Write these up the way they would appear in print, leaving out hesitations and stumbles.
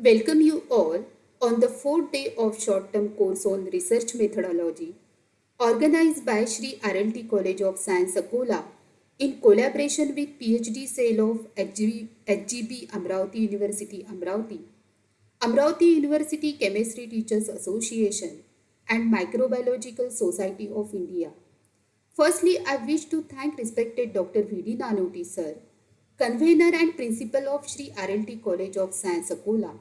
Welcome you all on the fourth day of short-term course on research methodology organized by Sri RLT College of Science Akola in collaboration with PhD Cell of HGB Amravati University Amravati, Amravati University Chemistry Teachers Association and Microbiological Society of India. Firstly, I wish to thank respected Dr. V.D. Nanoti sir, convener and principal of Sri RLT College of Science Akola,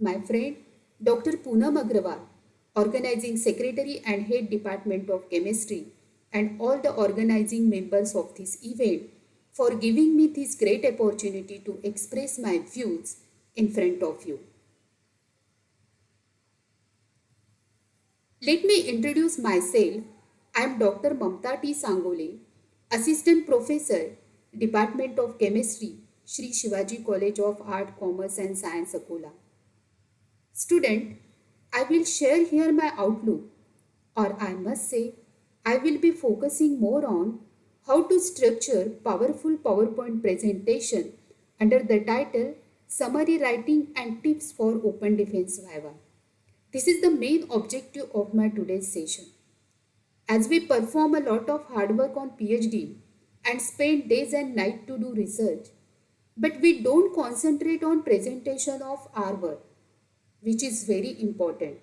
my friend Dr. Poonam Agrawal, organizing secretary and head department of chemistry, and all the organizing members of this event for giving me this great opportunity to express my views in front of you. Let me introduce myself. I am Dr. Mamta T. Sangole, Assistant Professor, Department of Chemistry, Sri Shivaji College of Art, Commerce and Science, Akola. Student, I will share here my outlook, or I must say, I will be focusing more on how to structure powerful PowerPoint presentation under the title Summary Writing and Tips for Open Defense Viva. This is the main objective of my today's session. As we perform a lot of hard work on PhD and spend days and nights to do research, but we don't concentrate on presentation of our work, which is very important.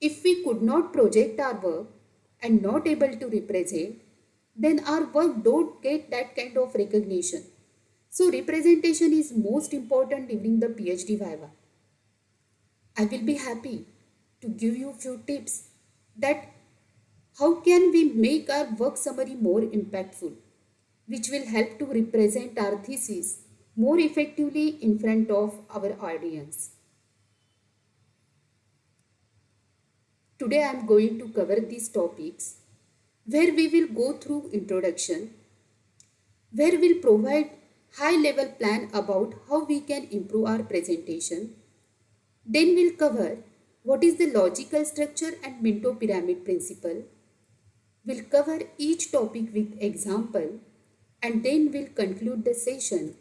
If we could not project our work and not able to represent, then our work don't get that kind of recognition. So representation is most important during the PhD Viva. I will be happy to give you few tips that how can we make our work summary more impactful, which will help to represent our thesis more effectively in front of our audience. Today I am going to cover these topics where we will go through introduction, where we'll provide high level plan about how we can improve our presentation. Then we'll cover what is the logical structure and Minto pyramid principle. We'll cover each topic with example and then we'll conclude the session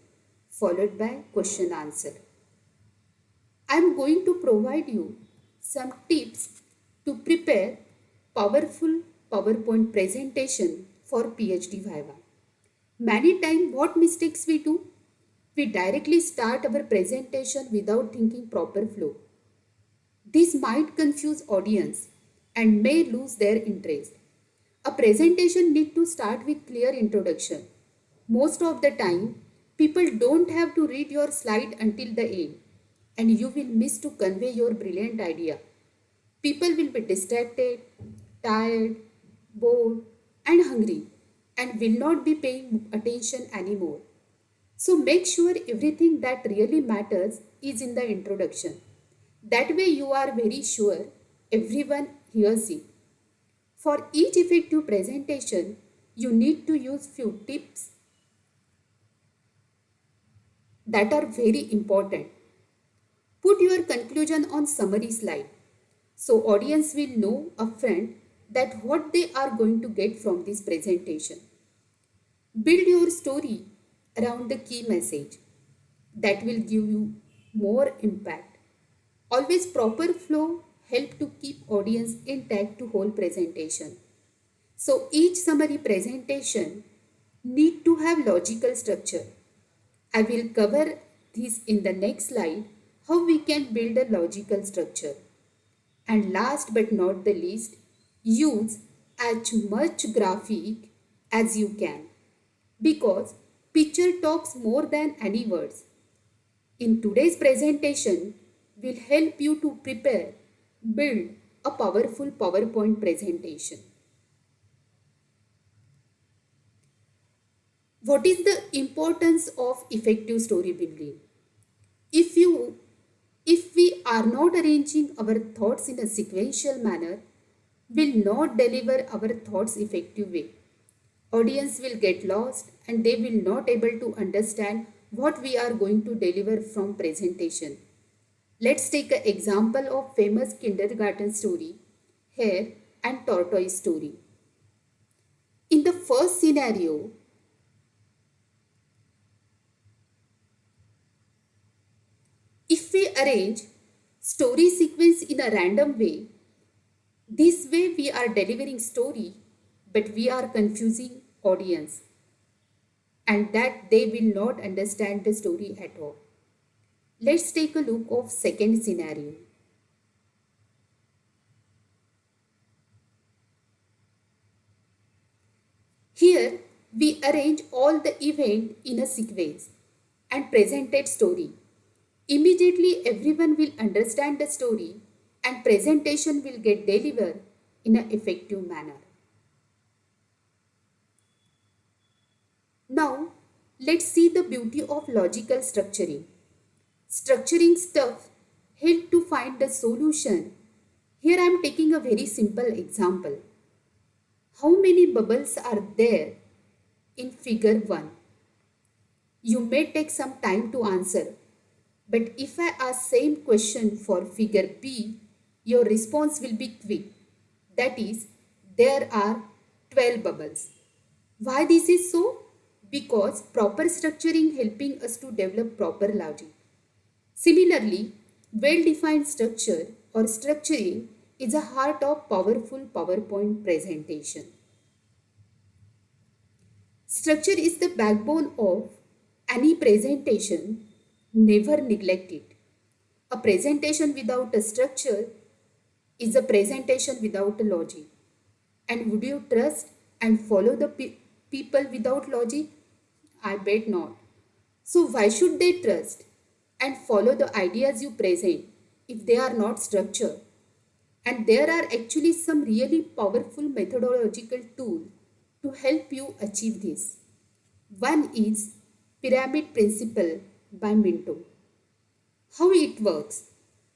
followed by question answer. I am going to provide you some tips to prepare powerful PowerPoint presentation for PhD Viva. Many times what mistakes we do? We directly start our presentation without thinking proper flow. This might confuse audience and may lose their interest. A presentation need to start with clear introduction. Most of the time, people don't have to read your slide until the end and you will miss to convey your brilliant idea. People will be distracted, tired, bored and hungry and will not be paying attention anymore. So make sure everything that really matters is in the introduction. That way you are very sure everyone hears it. For each effective presentation, you need to use few tips that are very important. Put your conclusion on summary slide so audience will know upfront that what they are going to get from this presentation. Build your story around the key message that will give you more impact. Always proper flow help to keep audience intact to whole presentation. So each summary presentation need to have logical structure. I will cover this in the next slide how we can build a logical structure. And last but not the least, use as much graphic as you can because picture talks more than any words. In today's presentation, will help you to prepare, build a powerful PowerPoint presentation. What is the importance of effective story building? If we are not arranging our thoughts in a sequential manner, will not deliver our thoughts effective way. Audience will get lost and they will not able to understand what we are going to deliver from presentation. Let's take an example of famous kindergarten story, Hare and Tortoise story. In the first scenario, if we we arrange story sequence in a random way, this way we are delivering story, but we are confusing audience and that they will not understand the story at all. Let's take a look of second scenario. Here we arrange all the event in a sequence and presented story. Immediately everyone will understand the story and presentation will get delivered in an effective manner. Now let's see the beauty of logical structuring. Structuring stuff help to find the solution. Here I am taking a very simple example. How many bubbles are there in figure 1? You may take some time to answer, but if I ask same question for figure B, your response will be quick. That is, there are 12 bubbles. Why this is so? Because proper structuring helping us to develop proper logic. Similarly, well-defined structure or structuring is a heart of powerful PowerPoint presentation. Structure is the backbone of any presentation. Never neglect it. A presentation without a structure is a presentation without a logic. And would you trust and follow the people without logic? I bet not. So why should they trust and follow the ideas you present if they are not structured? And there are actually some really powerful methodological tools to help you achieve this. One is Pyramid Principle by Minto. How it works?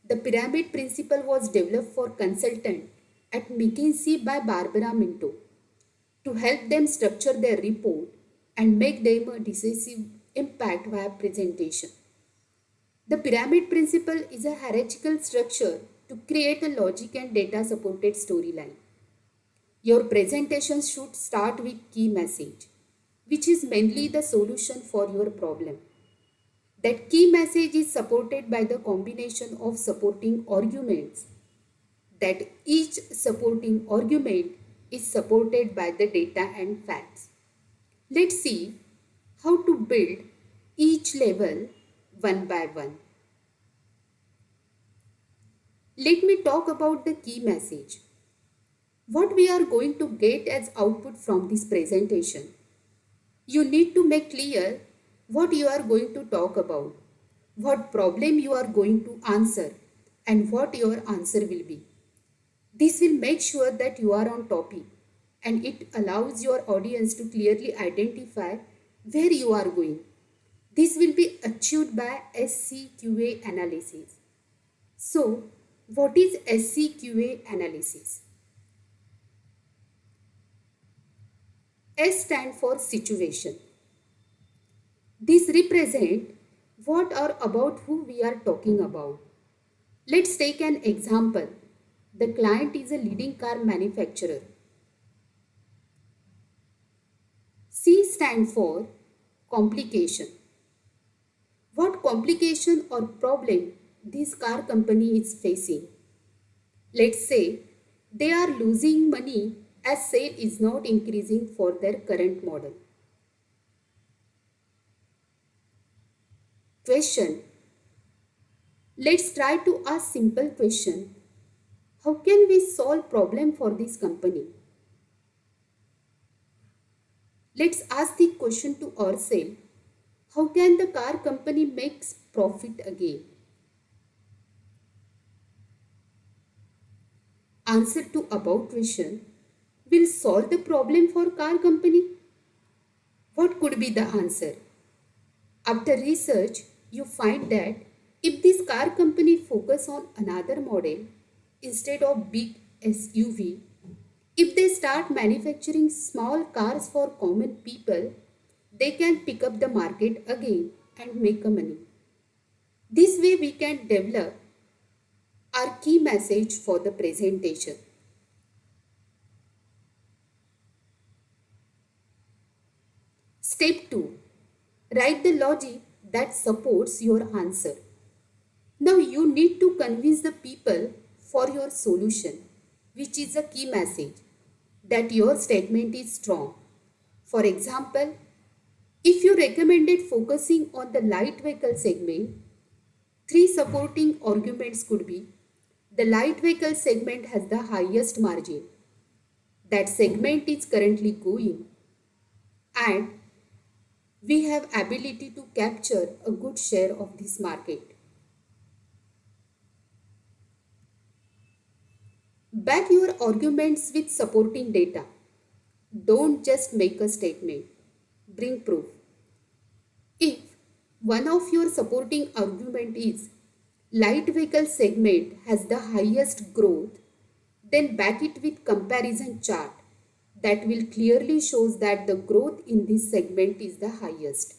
The pyramid principle was developed for consultants at McKinsey by Barbara Minto to help them structure their report and make them a decisive impact via presentation. The pyramid principle is a hierarchical structure to create a logic and data supported storyline. Your presentation should start with key message, which is mainly the solution for your problem. That key message is supported by the combination of supporting arguments. That each supporting argument is supported by the data and facts. Let's see how to build each level one by one. Let me talk about the key message. What we are going to get as output from this presentation. You need to make clear what you are going to talk about, what problem you are going to answer, and what your answer will be. This will make sure that you are on topic and it allows your audience to clearly identify where you are going. This will be achieved by SCQA analysis. So, what is SCQA analysis? S stands for situation. This represents what or about who we are talking about. Let's take an example. The client is a leading car manufacturer. C stands for complication. What complication or problem this car company is facing? Let's say they are losing money as sale is not increasing for their current model. Question. Let's try to ask simple question. How can we solve problem for this company? Let's ask the question to ourselves. How can the car company make profit again? Answer to above question will solve the problem for car company. What could be the answer? After research, you find that if this car company focus on another model instead of big SUV, if they start manufacturing small cars for common people, they can pick up the market again and make money. This way we can develop our key message for the presentation. Step 2. Write the logic that supports your answer. Now you need to convince the people for your solution, which is a key message, that your statement is strong. For example, if you recommended focusing on the light vehicle segment, three supporting arguments could be: the light vehicle segment has the highest margin, that segment is currently going, and we have ability to capture a good share of this market. Back your arguments with supporting data. Don't just make a statement. Bring proof. If one of your supporting argument is light vehicle segment has the highest growth, then back it with comparison chart that will clearly shows that the growth in this segment is the highest.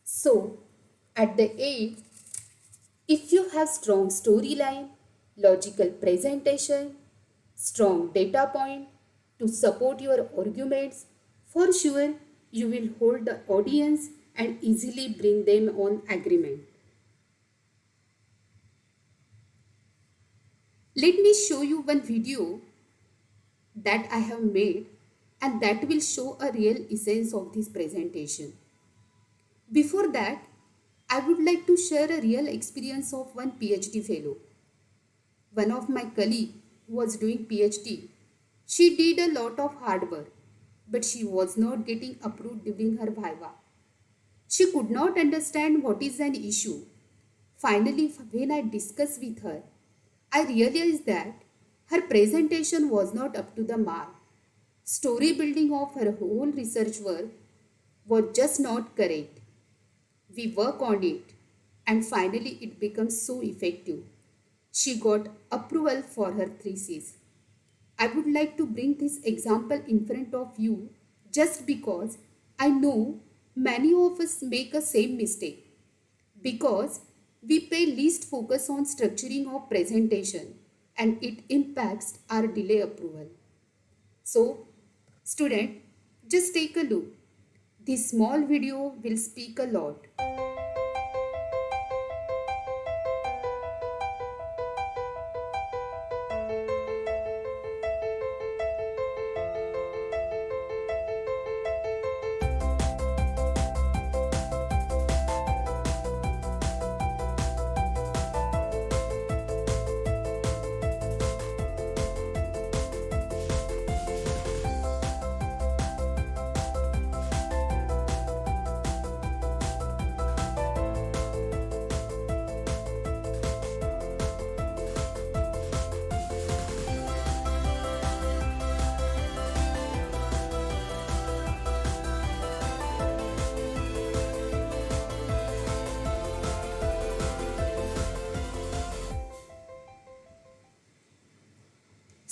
So, at the end, if you have strong storyline, logical presentation, strong data point to support your arguments, for sure you will hold the audience and easily bring them on agreement. Let me show you one video that I have made and that will show a real essence of this presentation. Before that, I would like to share a real experience of one PhD fellow. One of my colleague who was doing PhD, she did a lot of hard work, but she was not getting approved during her viva. She could not understand what is an issue. Finally, when I discussed with her, I realized that her presentation was not up to the mark. Story building of her whole research work was just not correct. We work on it and finally it becomes so effective. She got approval for her thesis. I would like to bring this example in front of you just because I know many of us make a same mistake because we pay least focus on structuring of presentation and it impacts our delay approval. So, student, just take a look. This small video will speak a lot.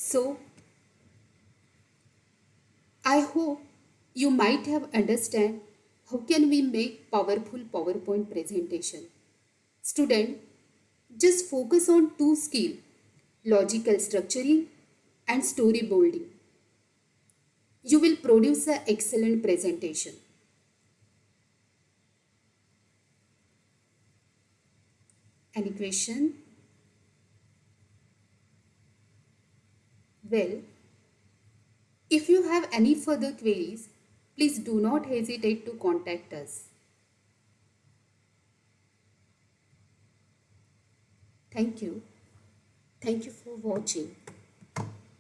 So, I hope you might have understand how can we make powerful PowerPoint presentation. Student, just focus on two skills: logical structuring and storyboarding. You will produce an excellent presentation. Any question? Well, if you have any further queries, please do not hesitate to contact us. Thank you. Thank you for watching.